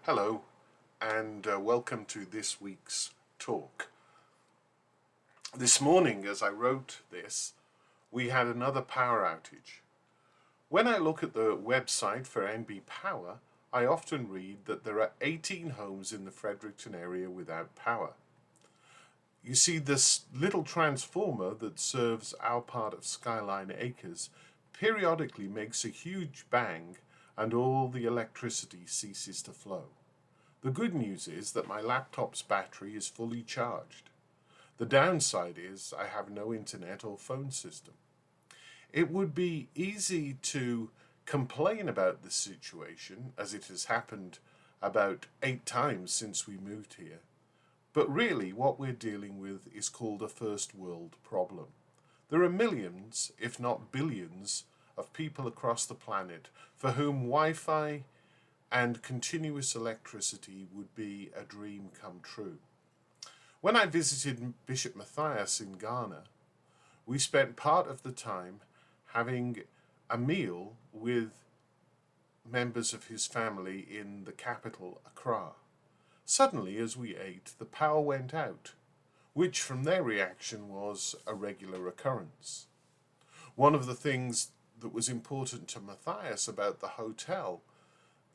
Hello, and welcome to this week's talk. This morning, as I wrote this, we had another power outage. When I look at the website for NB Power, I often read that there are 18 homes in the Fredericton area without power. You see, this little transformer that serves our part of Skyline Acres periodically makes a huge bang and all the electricity ceases to flow. The good news is that my laptop's battery is fully charged. The downside is I have no internet or phone system. It would be easy to complain about this situation, as it has happened about 8 times since we moved here. But really what we're dealing with is called a first world problem. There are millions, if not billions, of people across the planet for whom Wi-Fi and continuous electricity would be a dream come true. When I visited Bishop Matthias in Ghana, we spent part of the time having a meal with members of his family in the capital, Accra. Suddenly, as we ate, the power went out, which from their reaction was a regular occurrence. One of the things that was important to Matthias about the hotel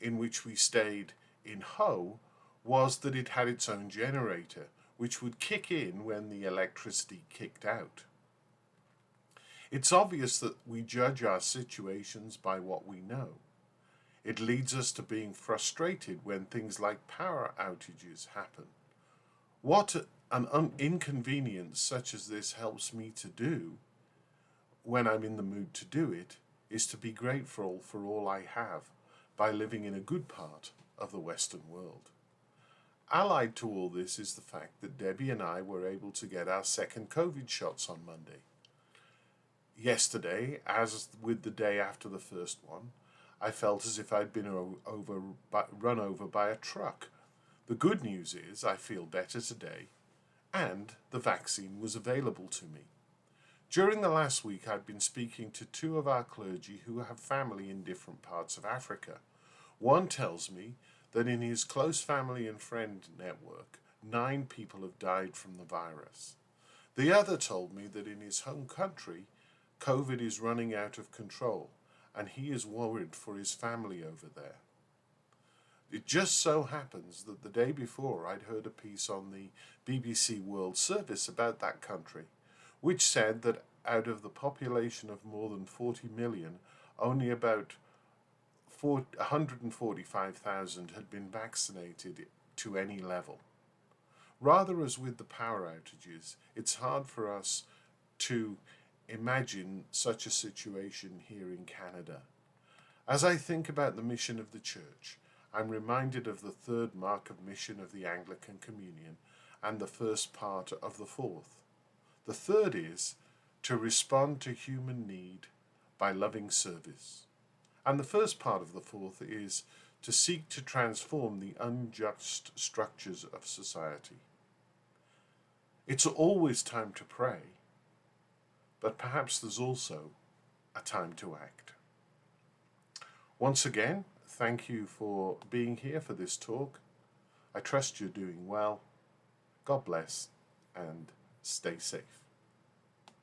in which we stayed in Ho was that it had its own generator, which would kick in when the electricity kicked out. It's obvious that we judge our situations by what we know. It leads us to being frustrated when things like power outages happen. What an inconvenience such as this helps me to do, when I'm in the mood to do it, is to be grateful for all I have by living in a good part of the Western world. Allied to all this is the fact that Debbie and I were able to get our second COVID shots on Monday. Yesterday, as with the day after the first one, I felt as if I'd been run over by a truck. The good news is I feel better today, and the vaccine was available to me. During the last week, I'd been speaking to 2 of our clergy who have family in different parts of Africa. One tells me that in his close family and friend network, 9 people have died from the virus. The other told me that in his home country, COVID is running out of control, and he is worried for his family over there. It just so happens that the day before I'd heard a piece on the BBC World Service about that country, which said that out of the population of more than 40 million, only about 145,000 had been vaccinated to any level. Rather, as with the power outages, it's hard for us to imagine such a situation here in Canada. As I think about the mission of the Church, I'm reminded of the 3rd mark of mission of the Anglican Communion and the first part of the 4th. The 3rd is to respond to human need by loving service. And the first part of the 4th is to seek to transform the unjust structures of society. It's always time to pray, but perhaps there's also a time to act. Once again, thank you for being here for this talk. I trust you're doing well. God bless and stay safe.